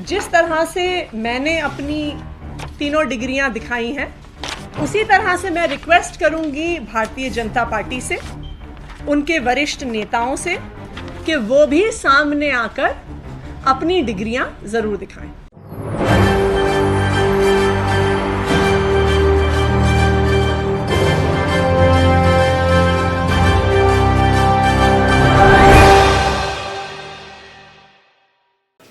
जिस तरह से मैंने अपनी तीनों डिग्रियां दिखाई हैं, उसी तरह से मैं रिक्वेस्ट करूंगी भारतीय जनता पार्टी से, उनके वरिष्ठ नेताओं से, कि वो भी सामने आकर अपनी डिग्रियां जरूर दिखाएं।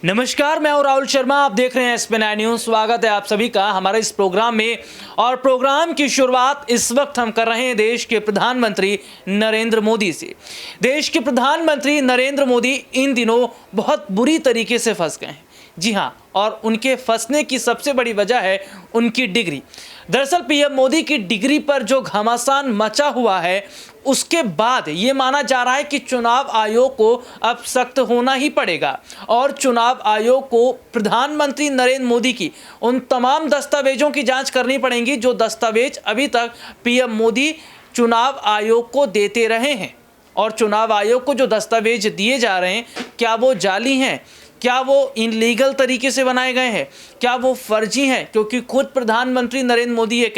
नमस्कार, मैं हूं राहुल शर्मा। आप देख रहे हैं SP9 न्यूज़। स्वागत है आप सभी का हमारे इस प्रोग्राम में। और प्रोग्राम की शुरुआत इस वक्त हम कर रहे हैं देश के प्रधानमंत्री नरेंद्र मोदी से। देश के प्रधानमंत्री नरेंद्र मोदी इन दिनों बहुत बुरी तरीके से फंस गए हैं। जी हाँ, और उनके फंसने की सबसे बड़ी वजह है उनकी डिग्री। दरअसल पीएम मोदी की डिग्री पर जो घमासान मचा हुआ है, उसके बाद ये माना जा रहा है कि चुनाव आयोग को अब सख्त होना ही पड़ेगा और चुनाव आयोग को प्रधानमंत्री नरेंद्र मोदी की उन तमाम दस्तावेजों की जांच करनी पड़ेगी जो दस्तावेज अभी तक पीएम मोदी चुनाव आयोग को देते रहे हैं। और चुनाव आयोग को जो दस्तावेज दिए जा रहे हैं, क्या वो जाली हैं, क्या वो इनलीगल तरीके से बनाए गए हैं, क्या वो फर्जी हैं? क्योंकि खुद प्रधानमंत्री नरेंद्र मोदी ये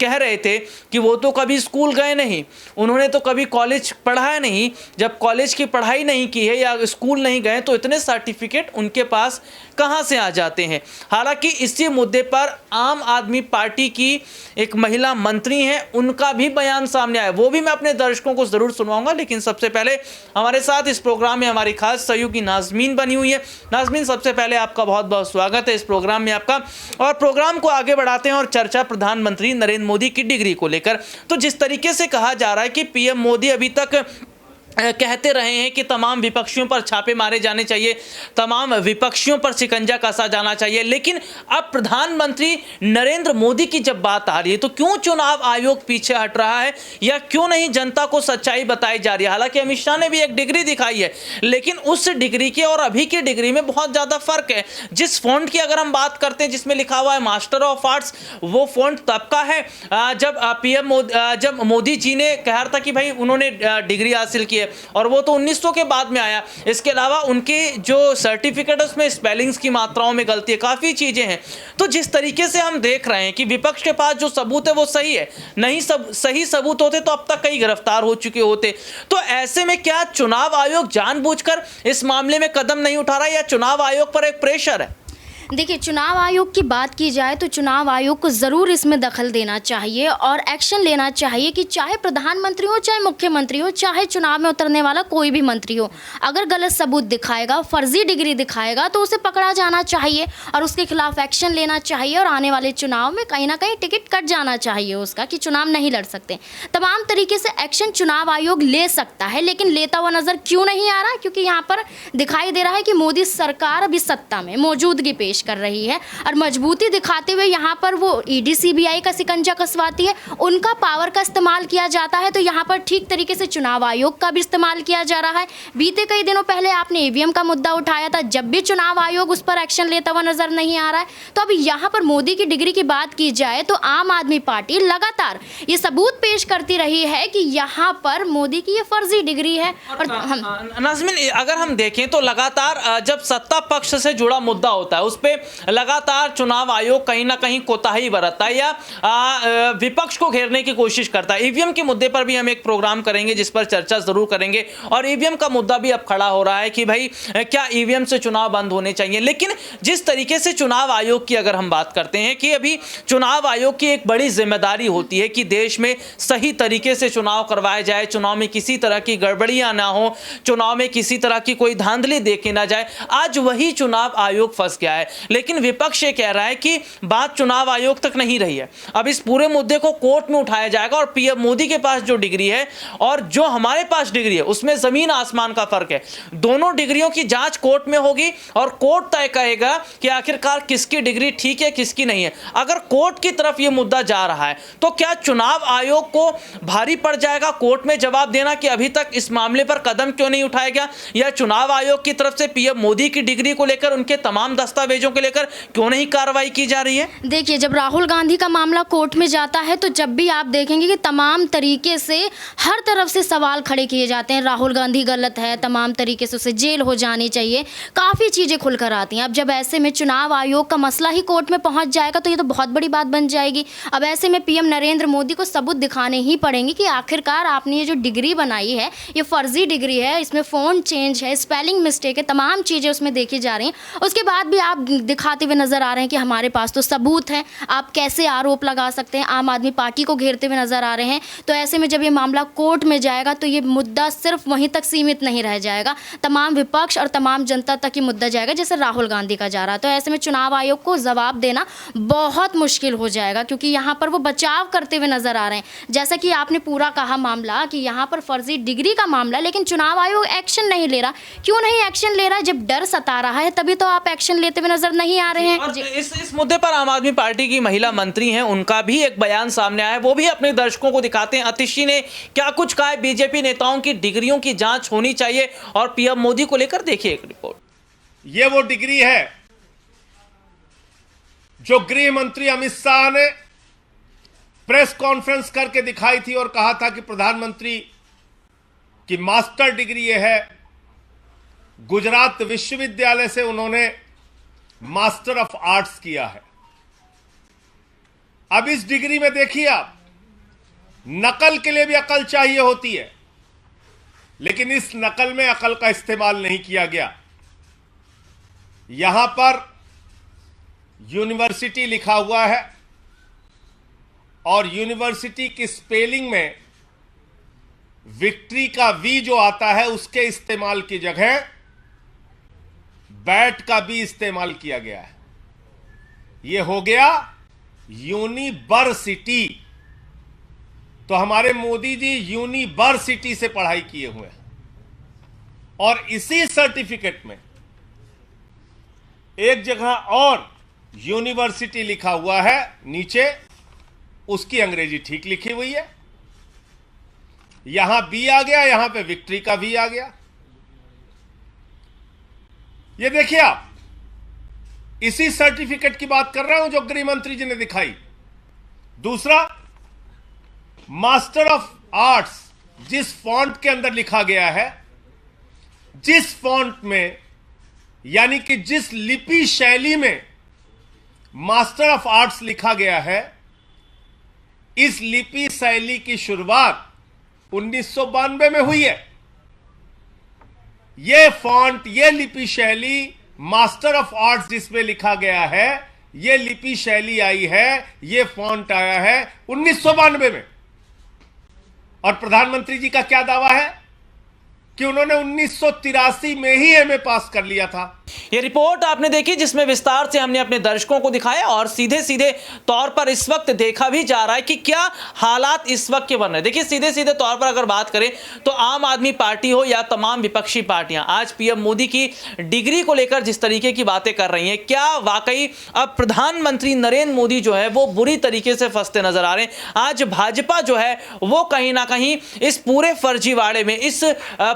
कह रहे थे कि वो तो कभी स्कूल गए नहीं, उन्होंने तो कभी कॉलेज पढ़ा नहीं। जब कॉलेज की पढ़ाई नहीं की है या स्कूल नहीं गए तो इतने सर्टिफिकेट उनके पास कहाँ से आ जाते हैं? हालांकि इसी मुद्दे पर आम आदमी पार्टी की एक महिला मंत्री हैं, उनका भी बयान सामने आया, वो भी मैं अपने दर्शकों को ज़रूर सुनवाऊंगा। लेकिन सबसे पहले हमारे साथ इस प्रोग्राम में हमारी खास सहयोगी नाजमीन बनी हुई है। नाजमीन, सबसे पहले आपका बहुत बहुत स्वागत है इस प्रोग्राम में आपका। और प्रोग्राम को आगे बढ़ाते हैं और चर्चा प्रधानमंत्री नरेंद्र मोदी की डिग्री को लेकर। तो जिस तरीके से कहा जा रहा है कि पीएम मोदी अभी तक कहते रहे हैं कि तमाम विपक्षियों पर छापे मारे जाने चाहिए, तमाम विपक्षियों पर शिकंजा कसा जाना चाहिए, लेकिन अब प्रधानमंत्री नरेंद्र मोदी की जब बात आ रही है तो क्यों चुनाव आयोग पीछे हट रहा है या क्यों नहीं जनता को सच्चाई बताई जा रही है? हालांकि अमित शाह ने भी एक डिग्री दिखाई है, लेकिन उस डिग्री के और अभी की डिग्री में बहुत ज़्यादा फर्क है। जिस फॉन्ट की अगर हम बात करते हैं जिसमें लिखा हुआ है मास्टर ऑफ आर्ट्स, वो फॉन्ट तब का है जब मोदी जी ने कहा था कि भाई उन्होंने डिग्री हासिल की, और वो तो 1900 के बाद में आया। इसके अलावा उनके जो सर्टिफिकेट है उसमें स्पेलिंग्स की मात्राओं में गलती है, काफ़ी चीज़ें हैं। तो जिस तरीके से हम देख रहे हैं कि विपक्ष के पास जो सबूत है वो सही है, नहीं सब सही सबूत होते तो अब तक कई गिरफ्तार हो चुके होते। तो ऐसे में क्या चुनाव आयोग जानबूझकर इस मामले में कदम नहीं उठा रहा है या चुनाव आयोग पर एक प्रेशर है? देखिए, चुनाव आयोग की बात की जाए तो चुनाव आयोग को ज़रूर इसमें दखल देना चाहिए और एक्शन लेना चाहिए कि चाहे प्रधानमंत्री हो, चाहे मुख्यमंत्री हो, चाहे चुनाव में उतरने वाला कोई भी मंत्री हो, अगर गलत सबूत दिखाएगा, फर्जी डिग्री दिखाएगा तो उसे पकड़ा जाना चाहिए और उसके खिलाफ एक्शन लेना चाहिए और आने वाले चुनाव में कहीं ना कहीं टिकट कट जाना चाहिए उसका कि चुनाव नहीं लड़ सकते। तमाम तरीके से एक्शन चुनाव आयोग ले सकता है, लेकिन लेता हुआ नज़र क्यों नहीं आ रहा? क्योंकि यहाँ पर दिखाई दे रहा है कि मोदी सरकार अभी सत्ता में मौजूदगी पेश कर रही है और मजबूती दिखाते हुए यहाँ पर वो ईडी सीबीआई का शिकंजा कसवाती है, उनका पावर का इस्तेमाल किया जाता है। तो यहाँ पर ठीक तरीके से चुनाव आयोग का भी इस्तेमाल किया जा रहा है। बीते कई दिनों पहले आपने ईवीएम का मुद्दा उठाया था, जब भी चुनाव आयोग उस पर एक्शन लेता हुआ नजर नहीं आ रहा है। तो अभी यहाँ पर मोदी की डिग्री की बात की जाए तो आम आदमी पार्टी लगातार ये सबूत पेश करती रही है कि यहाँ पर मोदी की ये फर्जी डिग्री है। और नाज़मीन, अगर हम देखें तो लगातार जब सत्ता पक्ष से जुड़ा मुद्दा होता है उस पर लगातार चुनाव आयोग कहीं ना कहीं कोताही बरतता है या विपक्ष को घेरने की कोशिश करता है। ईवीएम के मुद्दे पर भी हम एक प्रोग्राम करेंगे जिस पर चर्चा जरूर करेंगे और ईवीएम का मुद्दा भी अब खड़ा हो रहा है कि भाई क्या ईवीएम से चुनाव बंद होने चाहिए। लेकिन जिस तरीके से चुनाव आयोग की अगर हम बात करते हैं कि अभी चुनाव आयोग की एक बड़ी जिम्मेदारी होती है कि देश में सही तरीके से चुनाव करवाया जाए, चुनाव में किसी तरह की गड़बड़ियां ना हो, चुनाव में किसी तरह की कोई धांधली देखे ना जाए। आज वही चुनाव आयोग फंस गया है। लेकिन विपक्ष ये कह रहा है कि बात चुनाव आयोग तक नहीं रही है, अब इस पूरे मुद्दे को कोर्ट में उठाया जाएगा और पीएम मोदी के पास जो डिग्री है और जो हमारे पास डिग्री है उसमें जमीन आसमान का फर्क है। दोनों डिग्रियों की जांच कोर्ट में होगी और कोर्ट तय करेगा कि आखिरकार किसकी डिग्री ठीक है, किसकी नहीं है। अगर कोर्ट की तरफ यह मुद्दा जा रहा है तो क्या चुनाव आयोग को भारी पड़ जाएगा कोर्ट में जवाब देना कि अभी तक इस मामले पर कदम क्यों नहीं उठाया गया, या चुनाव आयोग की तरफ से पीएम मोदी की डिग्री को लेकर उनके तमाम दस्तावेजों दस्तावेजों को लेकर क्यों नहीं कार्रवाई की जा रही है? देखिए, जब राहुल गांधी का मामला कोर्ट में जाता है तो जब भी आप देखेंगे कि तमाम तरीके से हर तरफ से सवाल खड़े किए जाते हैं। राहुल गांधी गलत है, तमाम तरीके से उसे जेल हो जानी चाहिए, काफ़ी चीज़ें खुलकर आती हैं। अब जब ऐसे में चुनाव आयोग का मसला ही कोर्ट में पहुंच जाएगा तो ये तो बहुत बड़ी बात बन जाएगी। अब ऐसे में पीएम नरेंद्र मोदी को सबूत दिखाने ही पड़ेंगे कि आखिरकार आपने ये जो डिग्री बनाई है ये फर्जी डिग्री है, इसमें फ़ोन चेंज है, स्पेलिंग मिस्टेक है, तमाम चीज़ें उसमें देखी जा रही हैं। उसके बाद भी आप दिखाते हुए नज़र आ रहे हैं कि हमारे पास तो सबूत हैं, आप कैसे आरोप लगा सकते हैं। आम आदमी पार्टी को घेरते हुए नज़र आ रहे हैं। तो ऐसे में जब ये मामला कोर्ट में जाएगा तो ये मुद्दा सिर्फ वहीं तक सीमित नहीं रह जाएगा, तमाम विपक्ष और तमाम जनता तक ही मुद्दा जाएगा जैसे राहुल गांधी का जा रहा। तो ऐसे में चुनाव आयोग को जवाब देना बहुत मुश्किल हो जाएगा, क्योंकि यहाँ पर वो बचाव करते हुए नजर आ रहे हैं। जैसा कि आपने पूरा कहा मामला कि यहाँ पर फर्जी डिग्री का मामला, लेकिन चुनाव आयोग एक्शन नहीं ले रहा। क्यों नहीं एक्शन ले रहा? जब डर सता रहा है तभी तो आप एक्शन लेते हुए नजर नहीं आ रहे हैं। और इस मुद्दे पर आम आदमी पार्टी की महिला मंत्री हैं, उनका भी एक बयान सामने आया है, वो भी अपने दर्शकों को दिखाते हैं। अतिशी ने क्या कुछ कहा है, बीजेपी नेताओं की डिग्रियों की जांच होनी चाहिए और पीएम मोदी को लेकर देखिए एक रिपोर्ट। ये वो डिग्री है जो गृह मंत्री अमित शाह ने प्रेस कॉन्फ्रेंस करके दिखाई थी और कहा था कि प्रधानमंत्री की मास्टर डिग्री ये है। गुजरात विश्वविद्यालय से उन्होंने मास्टर ऑफ आर्ट्स किया है। अब इस डिग्री में देखिए आप, नकल के लिए भी अकल चाहिए होती है, लेकिन इस नकल में अकल का इस्तेमाल नहीं किया गया। यहां पर यूनिवर्सिटी लिखा हुआ है और यूनिवर्सिटी की स्पेलिंग में विक्ट्री का वी जो आता है उसके इस्तेमाल की जगह बैट का भी इस्तेमाल किया गया है। यह हो गया यूनिवर्सिटी। तो हमारे मोदी जी यूनिवर्सिटी से पढ़ाई किए हुए हैं और इसी सर्टिफिकेट में एक जगह और यूनिवर्सिटी लिखा हुआ है, नीचे उसकी अंग्रेजी ठीक लिखी हुई है। यहां बी आ गया, यहां पे विक्ट्री का वी आ गया। ये देखिए आप, इसी सर्टिफिकेट की बात कर रहा हूं जो गृह मंत्री जी ने दिखाई। दूसरा, मास्टर ऑफ आर्ट्स जिस फॉन्ट के अंदर लिखा गया है, जिस फॉन्ट में यानी कि जिस लिपि शैली में मास्टर ऑफ आर्ट्स लिखा गया है, इस लिपि शैली की शुरुआत 1992 में हुई है। यह फॉन्ट, यह लिपि शैली मास्टर ऑफ आर्ट्स जिसमें लिखा गया है, यह लिपि शैली आई है, यह फॉन्ट आया है 1992 में। और प्रधानमंत्री जी का क्या दावा है कि उन्होंने 1983 में ही एमए पास कर लिया था। ये रिपोर्ट आपने देखी जिसमें विस्तार से हमने अपने दर्शकों को दिखाया और सीधे सीधे तौर पर इस वक्त देखा भी जा रहा है कि क्या हालात इस वक्त के बन रहे हैं। देखिए, सीधे सीधे तौर पर अगर बात करें तो आम आदमी पार्टी हो या तमाम विपक्षी पार्टियां आज पीएम मोदी की डिग्री को लेकर जिस तरीके की बातें कर रही हैं, क्या वाकई अब प्रधानमंत्री नरेंद्र मोदी जो है वो बुरी तरीके से फंसते नजर आ रहे हैं। आज भाजपा जो है वो कहीं ना कहीं इस पूरे फर्जीवाड़े में, इस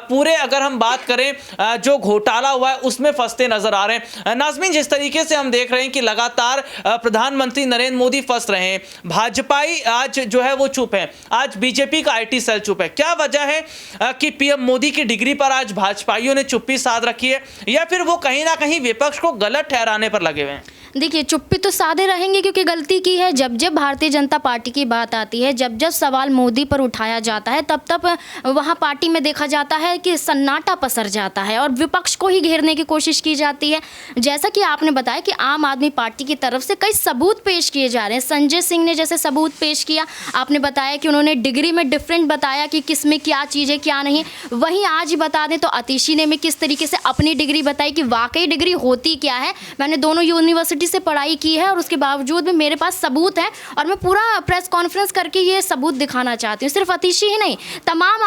पूरे अगर हम बात करें जो घोटाला हुआ है उसमें फंसते नजर आ रहे हैं। नाज़मीन, जिस तरीके से हम देख रहे हैं कि लगातार प्रधानमंत्री नरेंद्र मोदी फंस रहे हैं, भाजपाई आज जो है वो चुप है, आज बीजेपी का आईटी सेल चुप है। क्या वजह है कि पीएम मोदी की डिग्री पर आज भाजपाइयों ने चुप्पी साध रखी है, या फिर वो कहीं ना कहीं विपक्ष को गलत ठहराने पर लगे हुए हैं? देखिए, चुप्पी तो साधे रहेंगे क्योंकि गलती की है। जब जब भारतीय जनता पार्टी की बात आती है, जब जब सवाल मोदी पर उठाया जाता है, तब तब वहाँ पार्टी में देखा जाता है कि सन्नाटा पसर जाता है और विपक्ष को ही घेरने की कोशिश की जाती है। जैसा कि आपने बताया कि आम आदमी पार्टी की तरफ से कई सबूत पेश किए जा रहे हैं। संजय सिंह ने जैसे सबूत पेश किया, आपने बताया कि उन्होंने डिग्री में डिफरेंट बताया कि किस में क्या चीज़ है क्या नहीं। वहीं आज ही बता दें तो अतिशी ने में किस तरीके से अपनी डिग्री बताई कि वाकई डिग्री होती क्या है। मैंने दोनों यूनिवर्सिटी मोदी से पढ़ाई की है और उसके बावजूद भी मेरे पास सबूत है और मैं पूरा प्रेस कॉन्फ्रेंस करके ये सबूत दिखाना चाहती हूँ। सिर्फ अतिशी ही नहीं, तमाम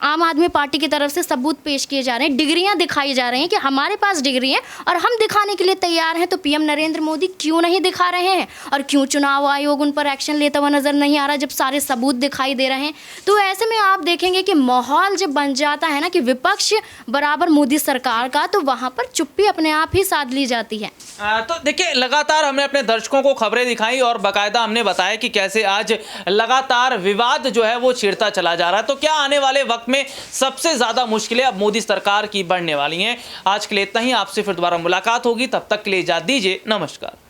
आम आदमी पार्टी की तरफ से सबूत पेश किए जा रहे हैं, डिग्रियां दिखाई जा रही हैं कि हमारे पास डिग्री है और हम दिखाने के लिए तैयार हैं। तो पीएम नरेंद्र मोदी क्यों नहीं दिखा रहे हैं और क्यों चुनाव आयोग उन पर एक्शन लेता हुआ नजर नहीं आ रहा जब सारे सबूत दिखाई दे रहे हैं? तो ऐसे में आप देखेंगे कि माहौल जब बन जाता है ना कि विपक्ष बराबर मोदी सरकार का, तो वहां पर चुप्पी अपने आप ही साध ली जाती है। तो देखिए, लगातार हमने अपने दर्शकों को खबरें दिखाई और बाकायदा हमने बताया कि कैसे आज लगातार विवाद जो है वो छिड़ता चला जा रहा है। तो क्या आने वाले वक्त में सबसे ज्यादा मुश्किलें अब मोदी सरकार की बढ़ने वाली हैं? आज के लिए इतना ही, आपसे फिर दोबारा मुलाकात होगी, तब तक के लिए इजाजत दीजिए, नमस्कार।